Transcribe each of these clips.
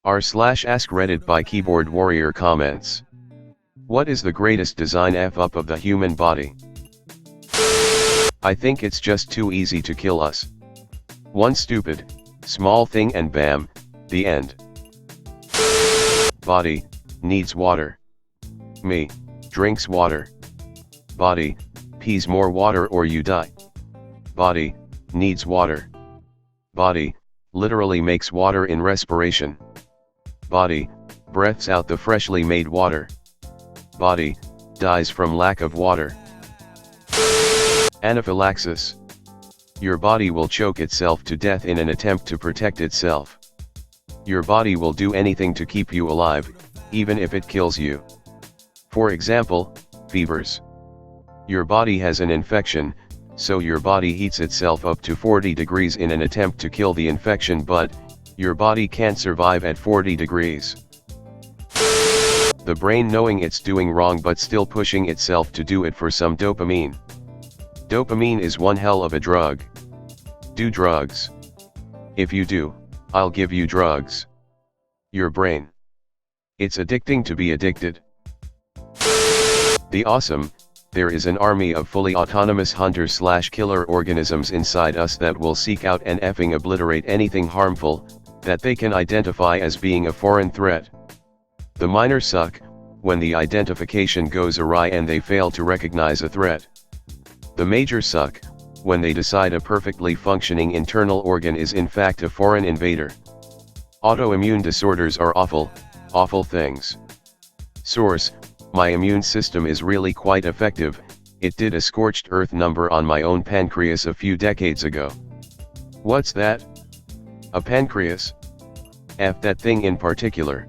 r/AskReddit by Keyboard Warrior comments. What is the greatest design F-up of the human body? I think it's just too easy to kill us. One stupid, small thing and bam, the end. Body, needs water. Me, drinks water. Body, pees more water or you die. Body, needs water. Body, literally makes water in respiration. Body, breathes out the freshly made water. Body, dies from lack of water. Anaphylaxis. Your body will choke itself to death in an attempt to protect itself. Your body will do anything to keep you alive, even if it kills you. For example, fevers. Your body has an infection, so your body heats itself up to 40 degrees in an attempt to kill the infection, but your body can't survive at 40 degrees. The brain knowing it's doing wrong but still pushing itself to do it for some dopamine. Dopamine is one hell of a drug. Do drugs. If you do, I'll give you drugs. Your brain. It's addicting to be addicted. The awesome, there is an army of fully autonomous hunter/killer organisms inside us that will seek out and effing obliterate anything harmful that they can identify as being a foreign threat. The minor suck when the identification goes awry and they fail to recognize a threat. The major suck when they decide a perfectly functioning internal organ is in fact a foreign invader. Autoimmune disorders are awful, awful things. Source: my immune system is really quite effective. It did a scorched earth number on my own pancreas a few decades ago. What's that? A pancreas? F that thing in particular.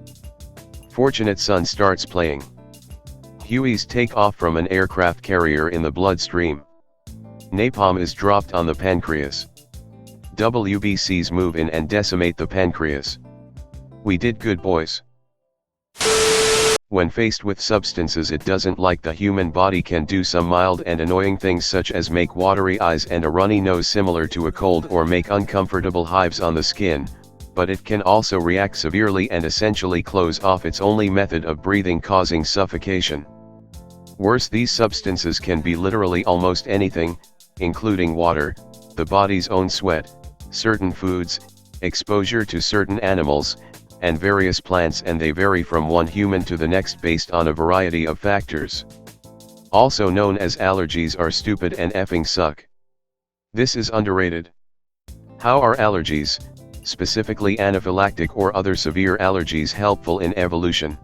Fortunate Son starts playing. Hueys take off from an aircraft carrier in the bloodstream. Napalm is dropped on the pancreas. WBCs move in and decimate the pancreas. We did good, boys. When faced with substances it doesn't like, the human body can do some mild and annoying things such as make watery eyes and a runny nose similar to a cold, or make uncomfortable hives on the skin, but it can also react severely and essentially close off its only method of breathing, causing suffocation. Worse, these substances can be literally almost anything, including water, the body's own sweat, certain foods, exposure to certain animals, and various plants, and they vary from one human to the next based on a variety of factors. Also known as allergies, are stupid and effing suck. This is underrated. How are allergies, specifically anaphylactic or other severe allergies, helpful in evolution?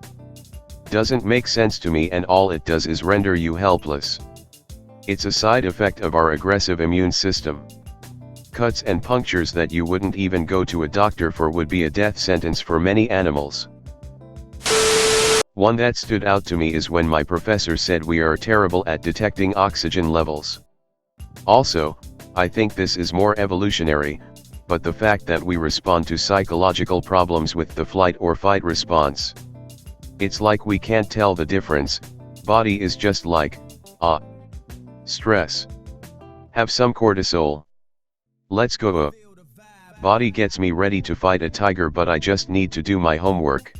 Doesn't make sense to me, and all it does is render you helpless. It's a side effect of our aggressive immune system. Cuts and punctures that you wouldn't even go to a doctor for would be a death sentence for many animals. One that stood out to me is when my professor said we are terrible at detecting oxygen levels. Also, I think this is more evolutionary, but the fact that we respond to psychological problems with the flight or fight response. It's like we can't tell the difference. Body is just like, stress. Have some cortisol. Let's go. Body gets me ready to fight a tiger, but I just need to do my homework.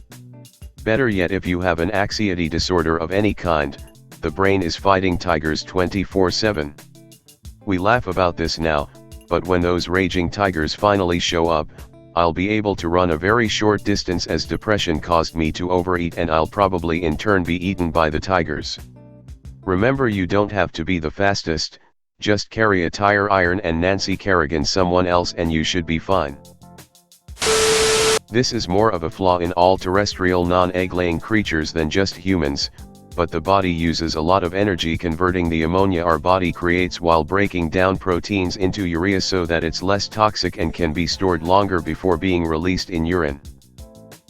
Better yet, if you have an anxiety disorder of any kind, the brain is fighting tigers 24/7. We laugh about this now, but when those raging tigers finally show up, I'll be able to run a very short distance, as depression caused me to overeat, and I'll probably in turn be eaten by the tigers. Remember, you don't have to be the fastest, just carry a tire iron and Nancy Kerrigan someone else and you should be fine. This is more of a flaw in all terrestrial non-egg-laying creatures than just humans, but the body uses a lot of energy converting the ammonia our body creates while breaking down proteins into urea so that it's less toxic and can be stored longer before being released in urine.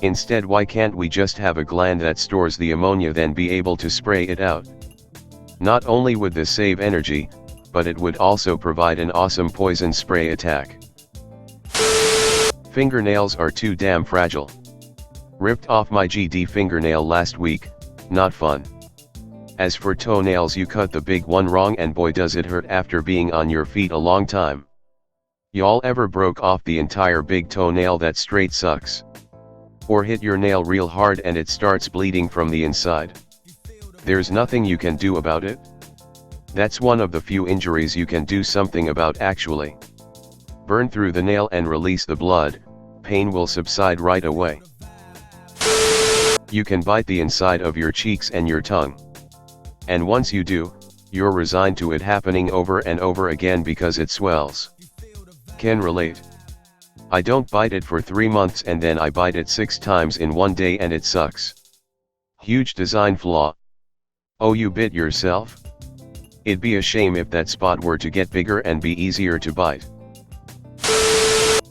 Instead, why can't we just have a gland that stores the ammonia, then be able to spray it out? Not only would this save energy, but it would also provide an awesome poison spray attack. Fingernails are too damn fragile. Ripped off my GD fingernail last week, not fun. As for toenails, you cut the big one wrong and boy does it hurt after being on your feet a long time. Y'all ever broke off the entire big toenail? That straight sucks. Or hit your nail real hard and it starts bleeding from the inside. There's nothing you can do about it. That's one of the few injuries you can do something about actually. Burn through the nail and release the blood, pain will subside right away. You can bite the inside of your cheeks and your tongue. And once you do, you're resigned to it happening over and over again because it swells. Can relate. I don't bite it for 3 months and then I bite it 6 times in one day and it sucks. Huge design flaw. Oh, you bit yourself? It'd be a shame if that spot were to get bigger and be easier to bite.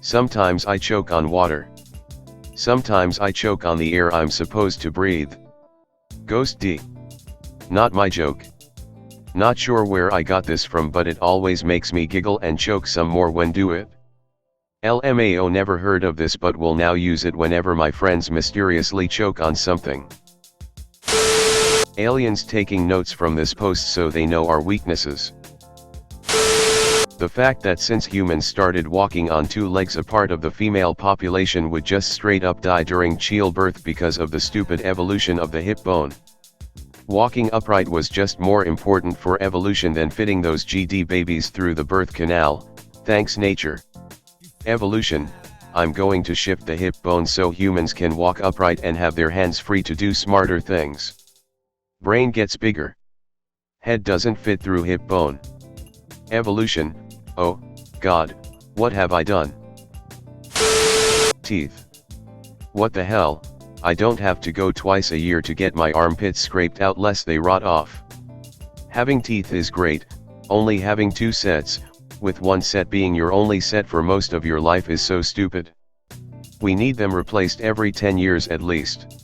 Sometimes I choke on water. Sometimes I choke on the air I'm supposed to breathe. Ghost D. Not my joke. Not sure where I got this from, but it always makes me giggle and choke some more when do it. LMAO, never heard of this but will now use it whenever my friends mysteriously choke on something. Aliens taking notes from this post so they know our weaknesses. The fact that since humans started walking on 2 legs, a part of the female population would just straight up die during childbirth because of the stupid evolution of the hip bone. Walking upright was just more important for evolution than fitting those GD babies through the birth canal. Thanks nature. Evolution, I'm going to shift the hip bone so humans can walk upright and have their hands free to do smarter things. Brain gets bigger. Head doesn't fit through hip bone. Evolution, oh, God, what have I done? Teeth. What the hell, I don't have to go twice a year to get my armpits scraped out lest they rot off. Having teeth is great, only having 2 sets, with 1 set being your only set for most of your life, is so stupid. We need them replaced every 10 years at least.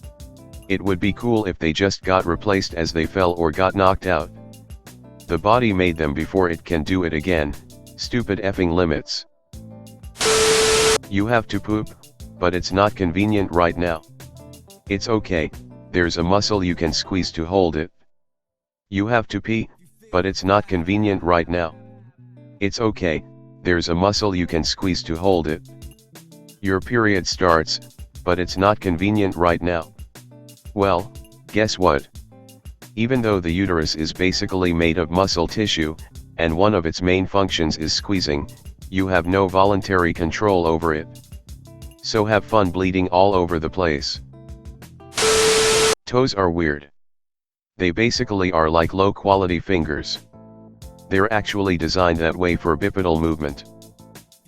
It would be cool if they just got replaced as they fell or got knocked out. The body made them before it can do it again. Stupid effing limits. You have to poop, but it's not convenient right now. It's okay, there's a muscle you can squeeze to hold it. You have to pee, but it's not convenient right now. It's okay, there's a muscle you can squeeze to hold it. Your period starts, but it's not convenient right now. Well, guess what? Even though the uterus is basically made of muscle tissue, and one of its main functions is squeezing, you have no voluntary control over it. So have fun bleeding all over the place. Toes are weird. They basically are like low-quality fingers. They're actually designed that way for bipedal movement.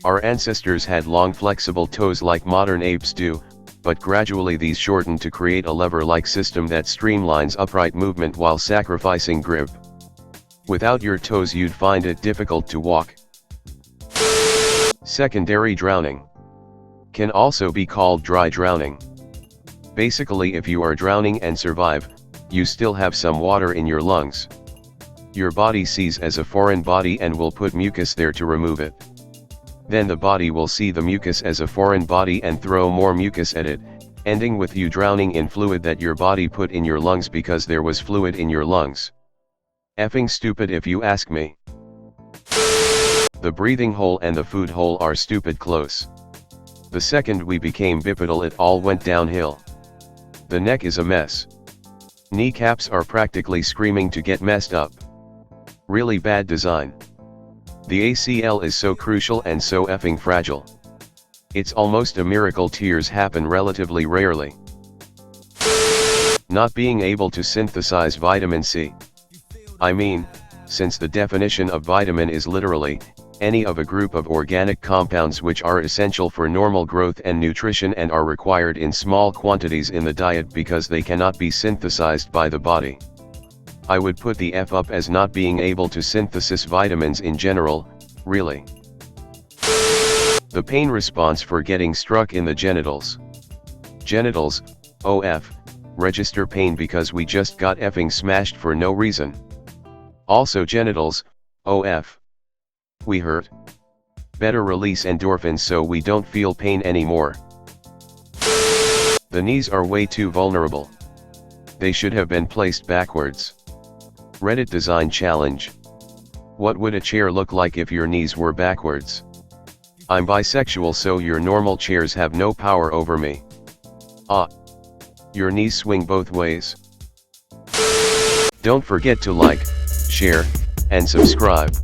Our ancestors had long flexible toes like modern apes do, but gradually these shortened to create a lever-like system that streamlines upright movement while sacrificing grip. Without your toes you'd find it difficult to walk. Secondary drowning. Can also be called dry drowning. Basically, if you are drowning and survive, you still have some water in your lungs. Your body sees as a foreign body and will put mucus there to remove it. Then the body will see the mucus as a foreign body and throw more mucus at it, ending with you drowning in fluid that your body put in your lungs because there was fluid in your lungs. Effing stupid if you ask me. The breathing hole and the food hole are stupid close. The second we became bipedal it all went downhill. The neck is a mess. Kneecaps are practically screaming to get messed up. Really bad design. The ACL is so crucial and so effing fragile. It's almost a miracle tears happen relatively rarely. Not being able to synthesize vitamin C. I mean, since the definition of vitamin is literally, any of a group of organic compounds which are essential for normal growth and nutrition and are required in small quantities in the diet because they cannot be synthesized by the body. I would put the F up as not being able to synthesize vitamins in general, really. The pain response for getting struck in the genitals. Genitals, OF, register pain because we just got effing smashed for no reason. Also genitals, OF. We hurt. Better release endorphins so we don't feel pain anymore. The knees are way too vulnerable. They should have been placed backwards. Reddit design challenge. What would a chair look like if your knees were backwards? I'm bisexual so your normal chairs have no power over me. Ah. Your knees swing both ways. Don't forget to like, share, and subscribe.